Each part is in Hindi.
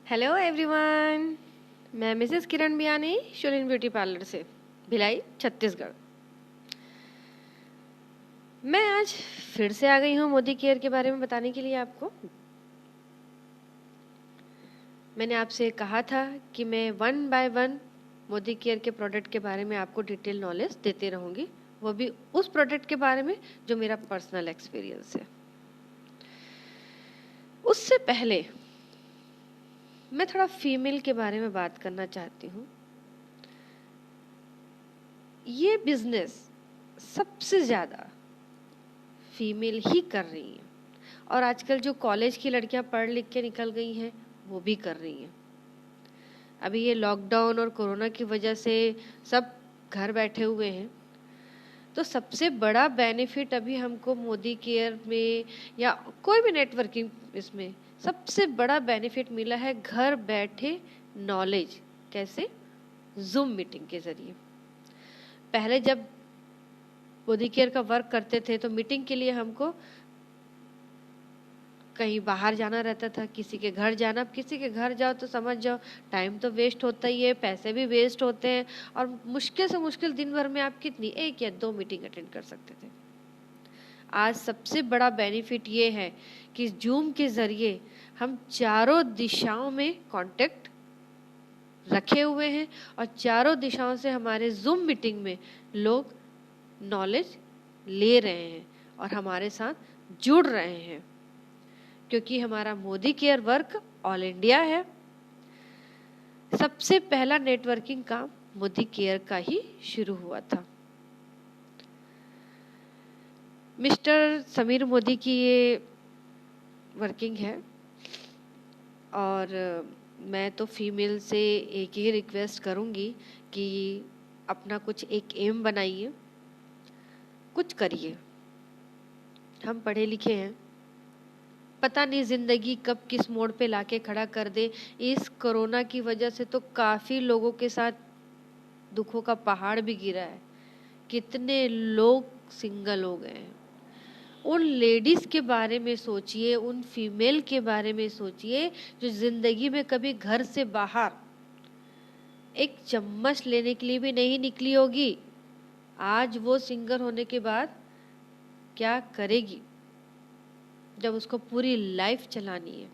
हेलो एवरीवन, मैं मिसेस किरण बियानी शुलिन ब्यूटी पार्लर से भिलाई छत्तीसगढ़। मैं आज फिर से आ गई हूँ मोदी केयर के बारे में बताने के लिए आपको। मैंने आपसे कहा था कि मैं 1 बाय 1 मोदी केयर के प्रोडक्ट के बारे में आपको डिटेल नॉलेज देते रहूँगी, वो भी उस प्रोडक्ट के बारे में जो मेरा पर्सनल एक्सपीरियंस है। उससे पहले मैं थोड़ा फीमेल के बारे में बात करना चाहती हूँ। ये बिजनेस सबसे ज़्यादा फीमेल ही कर रही हैं और आजकल जो कॉलेज की लड़कियां पढ़ लिख के निकल गई हैं वो भी कर रही हैं। अभी ये लॉकडाउन और कोरोना की वजह से सब घर बैठे हुए हैं, तो सबसे बड़ा बेनिफिट अभी हमको मोदी केयर में या कोई भी नेटवर्किंग इसमें सबसे बड़ा बेनिफिट मिला है घर बैठे नॉलेज। कैसे? जूम मीटिंग के जरिए। पहले जब मोदी केयर का वर्क करते थे तो मीटिंग के लिए हमको कहीं बाहर जाना रहता था, किसी के घर जाना। अब किसी के घर जाओ तो समझ जाओ टाइम तो वेस्ट होता ही है, पैसे भी वेस्ट होते हैं और मुश्किल से मुश्किल दिन भर में आप कितनी 1 या 2 मीटिंग अटेंड कर सकते थे। आज सबसे बड़ा बेनिफिट ये है कि जूम के जरिए हम चारों दिशाओं में कांटेक्ट रखे हुए हैं और चारों दिशाओं से हमारे जूम मीटिंग में लोग नॉलेज ले रहे हैं और हमारे साथ जुड़ रहे हैं, क्योंकि हमारा Modi care work all India है। सबसे पहला नेटवर्किंग काम मोदी केयर का ही शुरू हुआ था। मिस्टर समीर मोदी की ये वर्किंग है और मैं तो फीमेल से एक ही रिक्वेस्ट करूंगी कि अपना कुछ एक एम बनाइए, कुछ करिए। हम पढ़े लिखे हैं, पता नहीं जिंदगी कब किस मोड़ पे लाके खड़ा कर दे। इस कोरोना की वजह से तो काफी लोगों के साथ दुखों का पहाड़ भी गिरा है। कितने लोग सिंगल हो गए हैं। उन लेडीज के बारे में सोचिए, उन फीमेल के बारे में सोचिए जो जिंदगी में कभी घर से बाहर एक चम्मच लेने के लिए भी नहीं निकली होगी। आज वो सिंगल होने के बाद क्या करेगी जब उसको पूरी लाइफ चलानी है।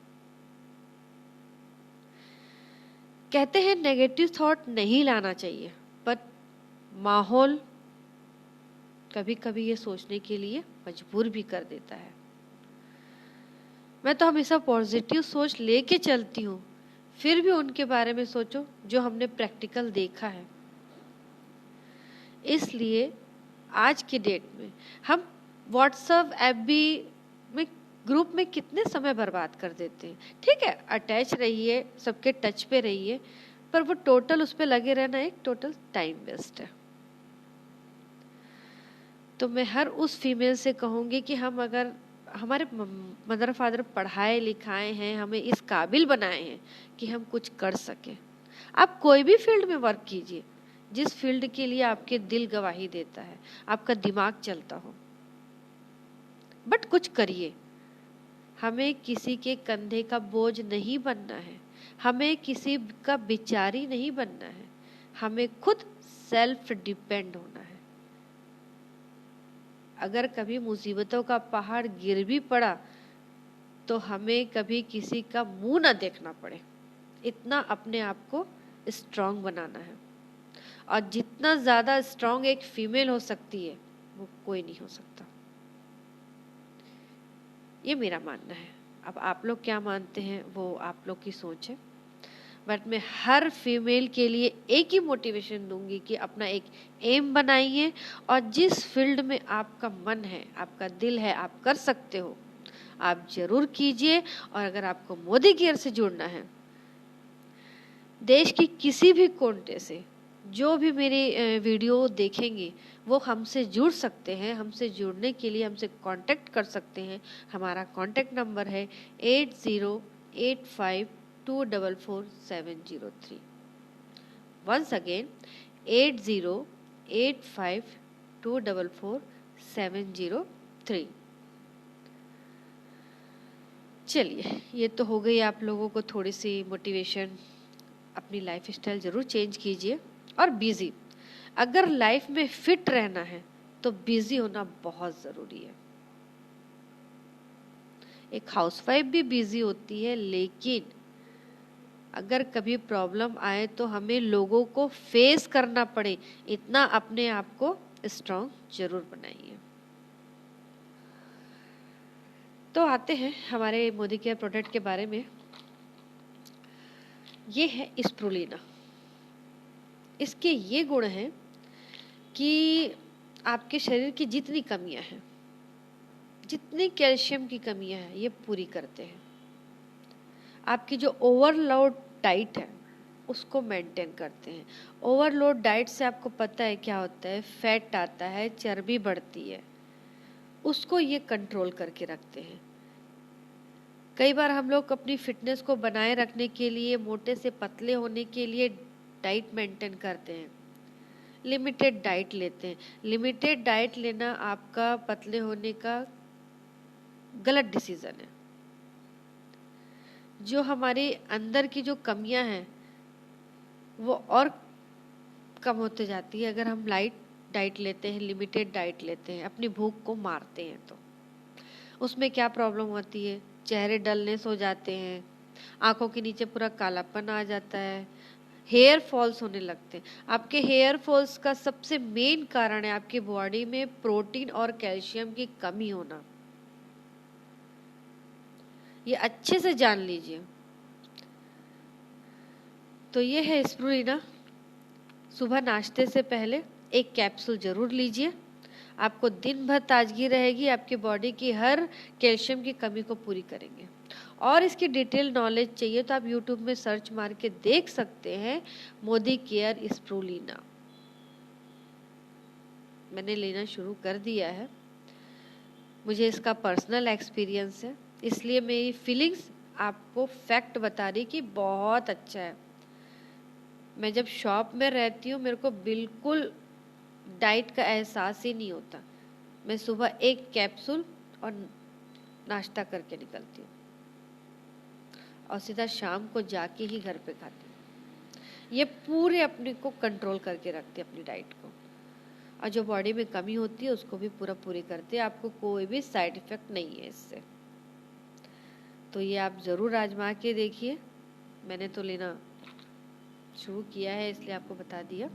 कहते हैं नेगेटिव थॉट नहीं लाना चाहिए, पर माहौल कभी कभी ये सोचने के लिए मजबूर भी कर देता है। मैं तो हमेशा पॉजिटिव सोच लेके चलती हूँ, फिर भी उनके बारे में सोचो जो हमने प्रैक्टिकल देखा है। इसलिए आज की डेट में हम व्हाट्सएप एफबी में ग्रुप में कितने समय बर्बाद कर देते हैं। ठीक है, अटैच रहिए, सबके टच पे रहिए, पर वो टोटल उस पे लगे रहना एक टोटल टाइम वेस्ट है। तो मैं हर उस फीमेल से कहूँगी कि हम अगर हमारे मदर फादर पढ़ाए लिखाए हैं, हमें इस काबिल बनाए हैं कि हम कुछ कर सकें। आप कोई भी फील्ड में वर्क कीजिए, जिस फील्ड के लिए आपके दिल गवाही देता है, आपका दिमाग चलता हो, बट कुछ करिए। हमें किसी के कंधे का बोझ नहीं बनना है, हमें किसी का बिचारी नहीं बनना है, हमें खुद सेल्फ डिपेंड होना है। अगर कभी मुसीबतों का पहाड़ गिर भी पड़ा तो हमें कभी किसी का मुंह ना देखना पड़े, इतना अपने आप को स्ट्रांग बनाना है। और जितना ज्यादा स्ट्रांग एक फीमेल हो सकती है वो कोई नहीं हो सकता। ये मेरा मानना है। अब आप लोग क्या मानते हैं वो आप लोग की सोच है, बट मैं हर फीमेल के लिए एक ही मोटिवेशन दूंगी कि अपना एक एम बनाइए और जिस फील्ड में आपका मन है, आपका दिल है, आप कर सकते हो, आप जरूर कीजिए। और अगर आपको मोदी केयर से जुड़ना है, देश की किसी भी कोने से जो भी मेरी वीडियो देखेंगे वो हमसे जुड़ सकते हैं। हमसे जुड़ने के लिए हमसे कांटेक्ट कर सकते हैं। हमारा कांटेक्ट नंबर है 8085244703। Once again 8085244703। चलिए, ये तो हो गई आप लोगों को थोड़ी सी मोटिवेशन। अपनी लाइफ स्टाइल ज़रूर चेंज कीजिए। और बिज़ी, अगर लाइफ में फिट रहना है तो बिज़ी होना बहुत ज़रूरी है। एक हाउसवाइफ भी बिज़ी होती है, लेकिन अगर कभी प्रॉब्लम आए तो हमें लोगों को फेस करना पड़े, इतना अपने आप को स्ट्रांग जरूर बनाइए। तो आते हैं हमारे मोदी केयर प्रोडक्ट के बारे में। ये है स्प्रुलिना। इसके ये गुण हैं कि आपके शरीर की जितनी कमियां हैं, जितनी कैल्शियम की कमियां हैं, ये पूरी करते हैं। आपकी जो ओवरलोड डाइट है उसको मेंटेन करते हैं। ओवरलोड डाइट से आपको पता है क्या होता है, फैट आता है, चर्बी बढ़ती है, उसको ये कंट्रोल करके रखते हैं। कई बार हम लोग अपनी फिटनेस को बनाए रखने के लिए, मोटे से पतले होने के लिए डाइट मेंटेन करते हैं, लिमिटेड डाइट लेते हैं। लिमिटेड डाइट लेना आपका पतले होने का गलत डिसीजन है। जो हमारे अंदर की जो कमियां हैं वो और कम होते जाती है अगर हम लाइट डाइट लेते हैं, लिमिटेड डाइट लेते हैं, अपनी भूख को मारते हैं। तो उसमें क्या प्रॉब्लम होती है, चेहरे डलनेस हो जाते हैं, आंखों के नीचे पूरा कालापन आ जाता है, हेयर फॉल्स होने लगते हैं। आपके हेयर फॉल्स का सबसे मेन कारण है आपकी बॉडी में प्रोटीन और कैल्शियम की कमी होना। ये अच्छे से जान लीजिए। तो ये है स्प्रुलिना। सुबह नाश्ते से पहले एक कैप्सूल जरूर लीजिए, आपको दिन भर ताजगी रहेगी, आपकी बॉडी की हर कैल्शियम की कमी को पूरी करेंगे। और इसकी डिटेल नॉलेज चाहिए तो आप यूट्यूब में सर्च मार के देख सकते हैं, मोदी केयर स्प्रुलिना। मैंने लेना शुरू कर दिया है, मुझे इसका पर्सनल एक्सपीरियंस है, इसलिए मेरी फीलिंग्स आपको फैक्ट बता रही कि बहुत अच्छा है। मैं जब शॉप में रहती हूँ मेरे को बिल्कुल डाइट का एहसास ही नहीं होता। मैं सुबह एक कैप्सूल और नाश्ता करके निकलती हूँ और सीधा शाम को जाके ही घर पे खाती हूँ। ये पूरे अपने को कंट्रोल करके रखती है अपनी डाइट को, और जो बॉडी में कमी होती है उसको भी पूरी करती है। आपको कोई भी साइड इफेक्ट नहीं है इससे। तो ये आप ज़रूर आजमा के देखिए। मैंने तो लेना शुरू किया है इसलिए आपको बता दिया।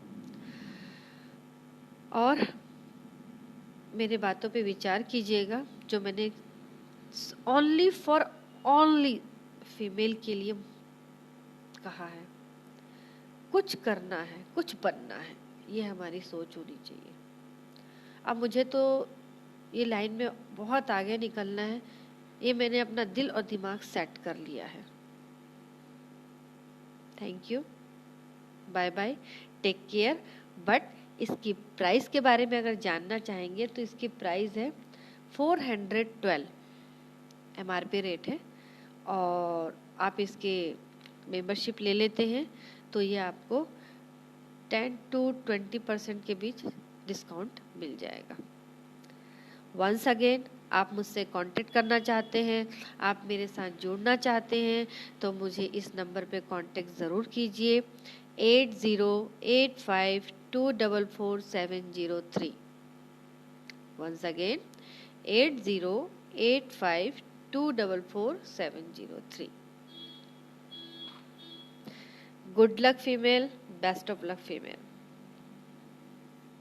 और मेरे बातों पे विचार कीजिएगा, जो मैंने ओनली फीमेल के लिए कहा है। कुछ करना है, कुछ बनना है, ये हमारी सोच होनी चाहिए। अब मुझे तो ये लाइन में बहुत आगे निकलना है, ये मैंने अपना दिल और दिमाग सेट कर लिया है। Thank you, bye bye, take care. But इसकी प्राइस के बारे में अगर जानना चाहेंगे तो इसकी प्राइस है 412 MRP रेट है। और आप इसके मेंबरशिप ले लेते हैं तो ये आपको 10 to 20% के बीच डिस्काउंट मिल जाएगा। वंस अगेन, आप मुझसे कांटेक्ट करना चाहते हैं, आप मेरे साथ जुड़ना चाहते हैं तो मुझे इस नंबर पे कांटेक्ट ज़रूर कीजिए, 8085244703। Once again 8085244703। Good luck female, best of luck female.